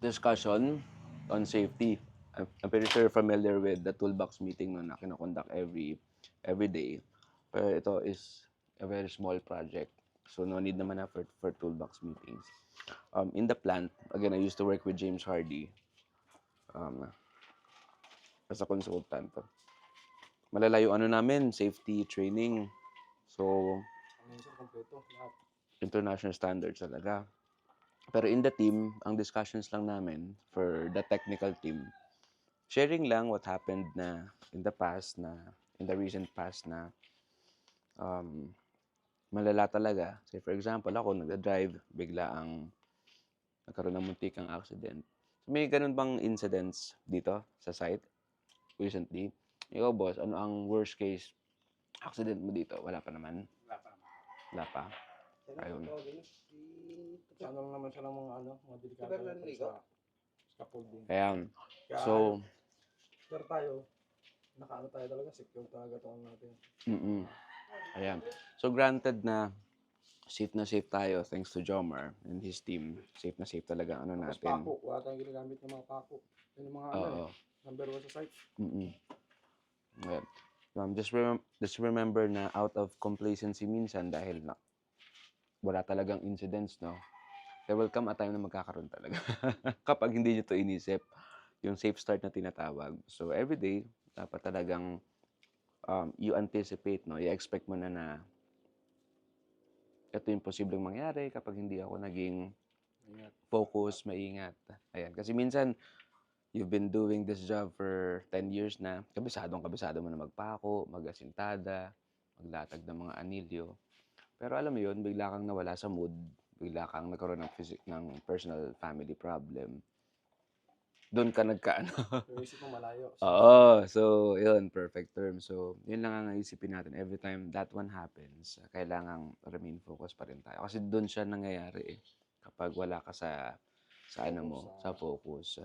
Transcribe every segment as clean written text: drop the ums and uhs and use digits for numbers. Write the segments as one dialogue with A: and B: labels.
A: discussion on safety. I'm pretty sure you're familiar with the toolbox meeting na kinoconduct every day. Pero ito is a very small project. So no need naman na for toolbox meetings. In the plant, again, I used to work with James Hardy um, as a consultant. Malalayo ano namin, safety training. So, international standards talaga. Pero in the team, ang discussions lang namin for the technical team, sharing lang what happened na in the past na, in the recent past na um, malala talaga. Say for example, ako nagda-drive, bigla ang nagkaroon ng muntikang accident. May ganun bang incidents dito sa site recently? Ikaw, boss, ano ang worst case accident mo dito? Wala pa naman? Wala pa. Ayun.
B: Ano lang naman siya ng mga mga delikado sa scaffolding.
A: Ayan. So,
B: Pero tayo, nakaano tayo talaga, secure talaga ito natin.
A: Ayan. So, granted na safe tayo thanks to Jomar and his team. Safe na safe talaga ano
B: Tapos
A: natin.
B: pako, wala tayong ginagamit ng mga pako. Yun yung mga number 1 sa site.
A: Ayan. Just remember na out of complacency minsan dahil na wala talagang incidents, no? There will come a time na magkakaroon talaga. Kapag hindi nyo to inisip, yung safe start na tinatawag. So, every day, dapat talagang you anticipate, no? I-expect mo na ito yung posibleng mangyari kapag hindi ako naging focus, maingat. Ayan. Kasi minsan, you've been doing this job for 10 years na, kabisado mo na magpako, mag-asintada, maglatag ng mga anilyo. Pero alam mo yun, bigla kang nawala sa mood, bigla kang nagkaroon ng personal family problem. Doon ka nagkaano.
B: Pero isip mo malayo.
A: Oo. So, yun, perfect term. So, yun lang ang isipin natin. Every time that one happens, kailangang remain focus pa rin tayo. Kasi doon siya nangyayari eh. Kapag wala ka sa ano mo, sa focus.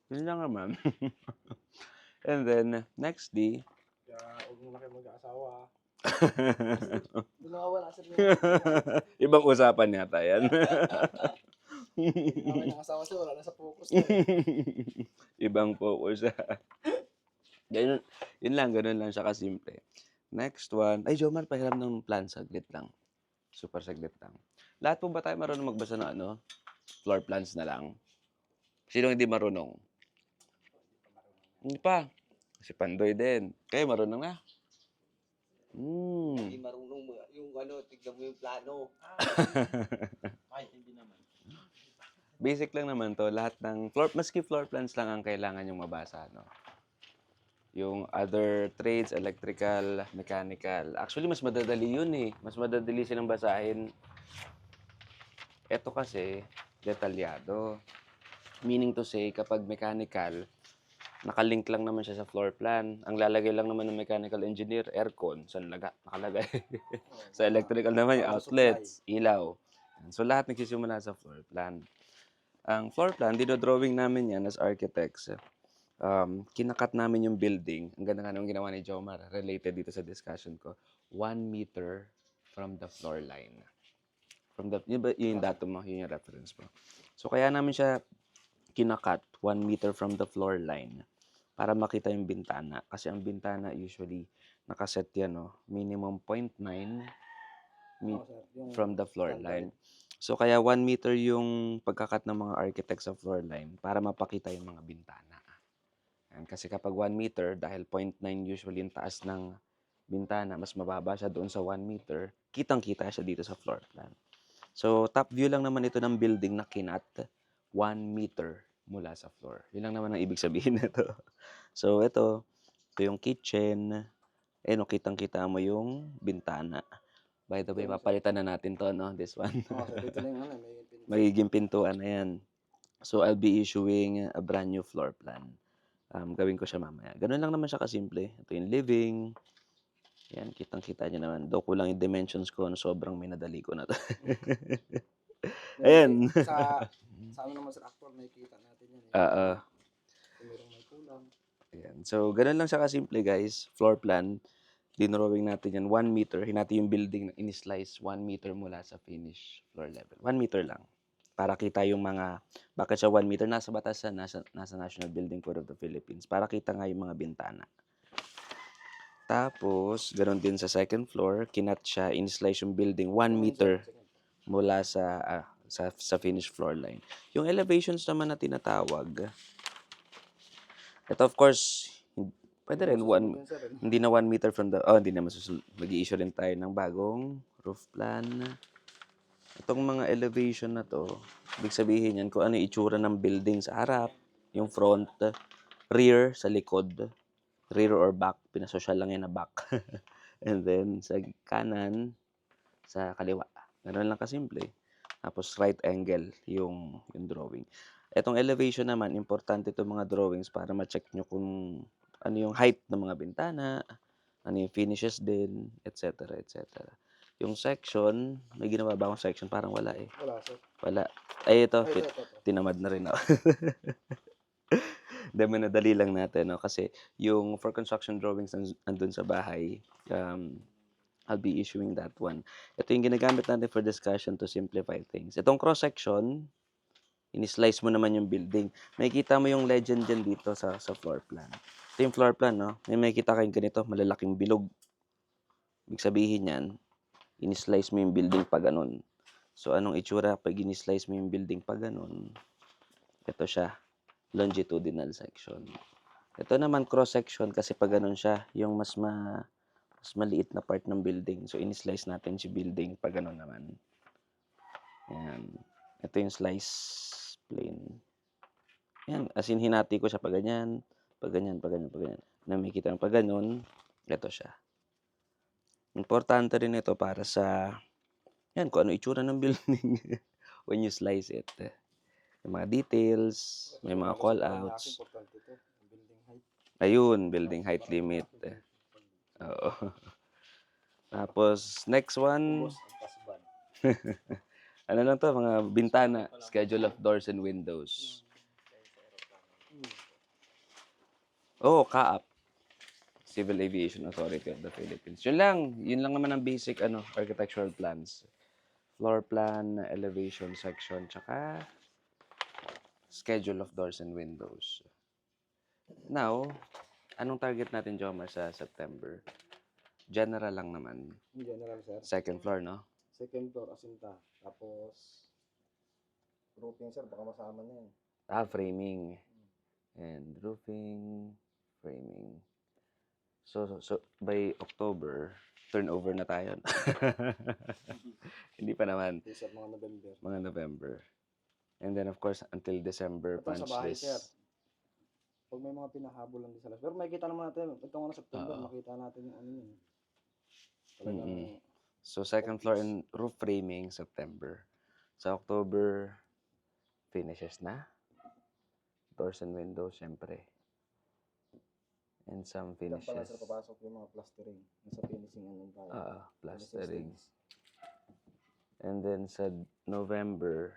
A: Yun lang naman. And then, next day,
B: Kaya huwag mo na kayo mag-aasawa.
C: Doon nakawala sa
A: ibang usapan yata yan.
B: Hindi na asawa siya, wala na sa focus.
A: Ibang focus. Ganun lang siya kasimple. Next one. Ay, Jomar, pahiram ng plan. Saglit lang. Super saglit lang. Lahat po ba tayo marunong magbasa ng floor plans na lang? Sino hindi marunong? Hindi pa. Si Pandoy din. Kayo marunong na?
C: Hindi marunong yung tignan mo yung plano.
B: Ay, hindi naman.
A: Basic lang naman to. Lahat ng maski floor plans lang ang kailangan yung mabasa, no? Yung other trades, electrical, mechanical. Actually, mas madadali yun eh. Mas madadali silang basahin. Ito kasi, detalyado. Meaning to say, kapag mechanical, nakalink lang naman siya sa floor plan. Ang lalagay lang naman ng mechanical engineer, aircon. Saan nakalagay? Sa electrical naman, yung outlets, ilaw. So, lahat nagsisimula sa floor plan. Ang floor plan, dinodrawing namin yan as architects. Kinakat namin yung building. Ang ganda nga nung ginawa ni Jomar, related dito sa discussion ko. 1 meter from the floor line. Yung datum mo, yun yung reference mo. So, kaya namin siya kinakat 1 meter from the floor line para makita yung bintana. Kasi ang bintana usually nakaset yan, no? Minimum 0.9 from the floor line. So, kaya 1 meter yung pagkakat ng mga architects sa floor line para mapakita yung mga bintana. And kasi kapag 1 meter, dahil 0.9 usually yung taas ng bintana, mas mababa siya doon sa 1 meter, kitang-kita siya dito sa floor plan. So, top view lang naman ito ng building na kinat 1 meter mula sa floor. Yun lang naman ang ibig sabihin nito. So, ito yung kitchen. Kitang-kita mo yung bintana. By the way, papalitan na natin to, no? This one.
B: Dito na yung
A: Magiging pintuan na yan. So, I'll be issuing a brand new floor plan. Gawin ko siya mamaya. Ganun lang naman siya kasimple. Ito yung living. Yan, kitang-kita niyo naman. Daw kulang yung dimensions ko, sobrang minadali ko na to. Ayan.
B: Sa ano naman sa actor, nakikita natin yan. Kung merong may kulang.
A: Ayan. So, ganun lang siya kasimple, guys. Floor plan. Dinrawing natin yan. 1 meter. Hinati yung building na in-slice 1 meter mula sa finish floor level. 1 meter lang. para kita yung mga, bakit siya 1 meter, nasa batasan, nasa National Building Code of the Philippines, para kita nga yung mga bintana. Tapos, ganoon din sa second floor, kinat siya, in-slice yung building 1 meter mula sa finished floor line. Yung elevations naman na tinatawag, ito of course, pwede rin, hindi na 1 meter from the, hindi na masusunod. Mag-i-issue rin tayo ng bagong roof plan. Itong mga elevation na to, ibig sabihin yan kung ano yung itsura ng building sa harap, yung front, rear, sa likod, rear or back, pinasosyal lang yan na back. And then, sa kanan, sa kaliwa. Ganun lang kasimple. Tapos, right angle yung drawing. Etong elevation naman, importante itong mga drawings para ma-check nyo kung ano yung height ng mga bintana, ano yung finishes din, etc. etc. Yung section, may ginawa ba akong section? Parang wala eh.
B: Wala, sir.
A: Wala. Ay, ito.
B: Ito.
A: Tinamad na rin ako. Madali lang natin, no? Kasi yung for construction drawings andun sa bahay, I'll be issuing that one. Ito yung ginagamit natin for discussion to simplify things. Itong cross-section, in-slice mo naman yung building. Makikita mo yung legend dyan dito sa floor plan. Ito yung floor plan, no? May makikita kayong ganito, malalaking bilog. Ibig sabihin yan, in-slice mo yung building pa ganun. So, anong itsura pag in-slice mo yung building pa ganun? Ito siya, longitudinal section. Ito naman cross-section kasi pag ganun siya, yung mas maliit na part ng building. So, in-slice natin si building pag ganun naman. Ayan. Ito yung slice plane. Ayan. As in, hinati ko siya pag ganyan, pag ganyan, pag ganyan, pag ganyan. Na makikita mo pag ganun, ito siya. Importante rin ito para sa, yan, kung ano itsura ng building when you slice it. Yung mga details, may mga call-outs.
B: Importante ito, building height.
A: Ayun, building height limit. Oo. Tapos, next one, ano lang to, mga bintana, schedule of doors and windows. Oh, CAAP, Civil Aviation Authority of the Philippines. Yun lang naman ang basic architectural plans. Floor plan, elevation section, tsaka schedule of doors and windows. Now, anong target natin, Jomar, sa September? General lang naman.
B: In general, sir.
A: Second floor, no?
B: Second floor, asinta. Tapos, roofing, sir, baka masama na yan.
A: Framing. And roofing, framing. So by October, turnover na tayo. Hindi pa naman.
B: Sir, mga November.
A: Mga November. And then, of course, until December,
B: Ito
A: punch
B: sa bahay,
A: list.
B: sir. Pag may mga pinahabol lang din sa labas. Pero makikita naman natin, itong September, makita natin yung ano yun. Talagang,
A: So, second floor and roof framing, September. Sa October, finishes na. Doors and windows, syempre. And some
B: Diyan pala
A: finishes.
B: sir papasok yung mga plastering. Nasa finishing ano tayo.
A: Plastering. And then sa November,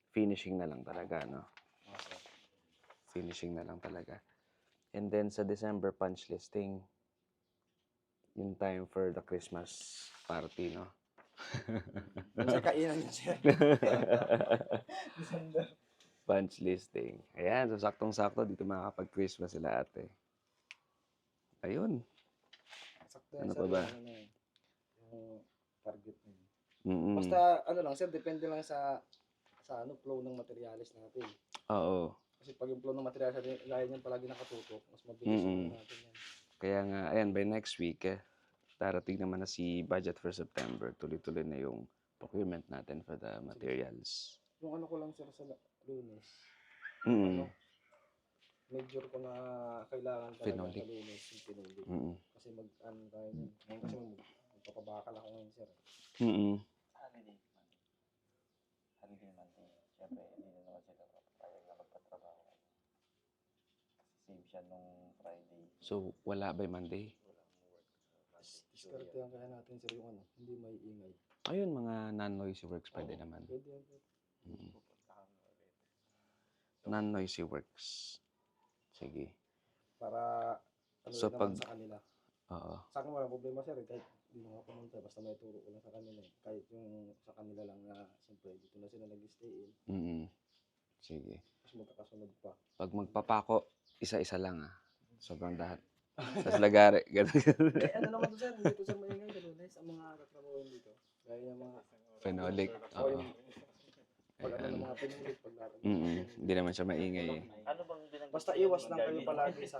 A: finishing na lang talaga, no? Finishing na lang talaga. And then sa December, punch listing. Yung time for the Christmas party, no?
B: Sa kainan yun siya. December.
A: Punch listing. Ayan, so saktong-sakto dito makakapag-Christmas sila ate. Ayun.
B: Sakto
A: Ano
B: yan,
A: pa ba?
B: Yung target niya.
A: Mm-mm.
B: Basta ano lang sir, depende lang sa flow ng materialis natin.
A: Oo.
B: Kasi pag yung flow ng materialis natin, gaya niyan palagi nakatutok, mas mabilis yung natin yan.
A: Kaya nga, ayan, by next week, darating naman na si budget for September. Tuloy-tuloy na yung procurement natin for the materials.
B: Yung ano ko lang sir sa Lunes.
A: Mm.
B: Major ko na kailangan talaga
A: Phenolic.
B: sa Lunes yung pinuli. Kasi tayo niyan. Ngayon kasi magpapabakal ako ngayon sir.
C: Holiday Monday. Siyempre, hindi na naman sila papayag na magpatrabaho. Save siya nung Friday.
A: So, wala by Monday?
B: Diskarte yan kaya natin sir yung ano, hindi may ingay.
A: Ayun, mga non-noisy works pwede naman.
B: Pwede yan sir.
A: Non-noisy works. Sige.
B: Para ano
A: So,
B: naman
A: pag-
B: sa kanila.
A: Oo.
B: Sa akin walang problema sir. Kahit Hindi na nga pumunta, basta may turo ko lang sa kanila eh. Kahit yung sa kanila lang na, siyempre, dito na sila nag-stay in.
A: Mm. Sige.
B: Tapos magkakasunod pa.
A: Pag magpapako, isa-isa lang ah. Sobrang dahat. Tapos lagari. Ganun.
B: Eh, ano naman to sir, hindi to sir maingay, kalunes, ang mga tatrabaho dito. Gaya yung mga,
A: Phenolic.
B: o
A: Oo.
B: yung, pag ano ng
A: Ayan.
B: mga pinulit, pag lahat.
A: Hindi naman siya maingay eh.
C: Ano bang binanggit
B: Basta
C: sa'yo
B: iwas
C: ni
B: lang kayo
C: Garmin?
B: palagi sa,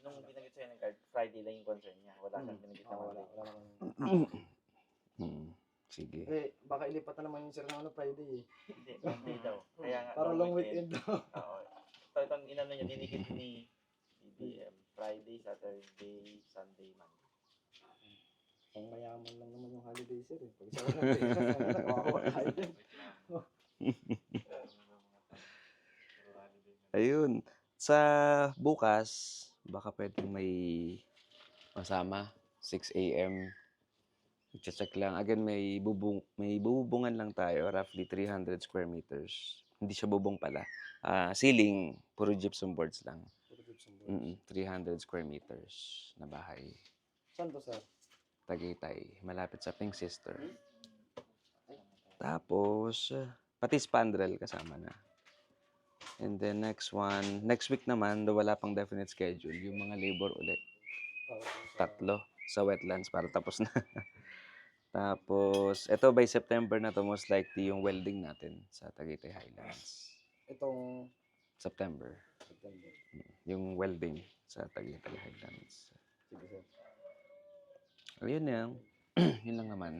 C: Nung binanggit sa'yo ng guard, Friday lang yung concern niya. Wala siyang binanggit na
B: wala,
C: Monday.
B: wala naman.
A: Sige.
B: Eh, baka ilipat na naman yung sir ng ano, Friday eh.
C: Hindi, Monday daw. Kaya nga,
B: Para long weekend daw.
C: Oo. Itong inano niya, dinikit ni BBM. Friday, Saturday, Sunday, Monday.
B: Pang mayaman lang naman yung holiday sir eh. Pag sa walang pera, kawawa tayo din.
A: Ayun. Sa bukas, baka pwedeng may masama. 6 a.m. I-check lang. Again, may bubungan lang tayo. Roughly 300 square meters. Hindi siya bubong pala. Ceiling, puro gypsum boards lang. 300 square meters na bahay.
B: Saan to sir?
A: Tagaytay. Malapit sa Pink Sister. Tapos, pati spandrel kasama na. And then next week naman, wala pang definite schedule. Yung mga labor ulit. Tatlo sa wetlands para tapos na. Tapos, eto by September na to, most likely yung welding natin sa Tagaytay Highlands.
B: Itong
A: September.
B: September.
A: Yung welding sa Tagaytay Highlands.
B: Sige sir.
A: Ayun yan. Yun lang naman.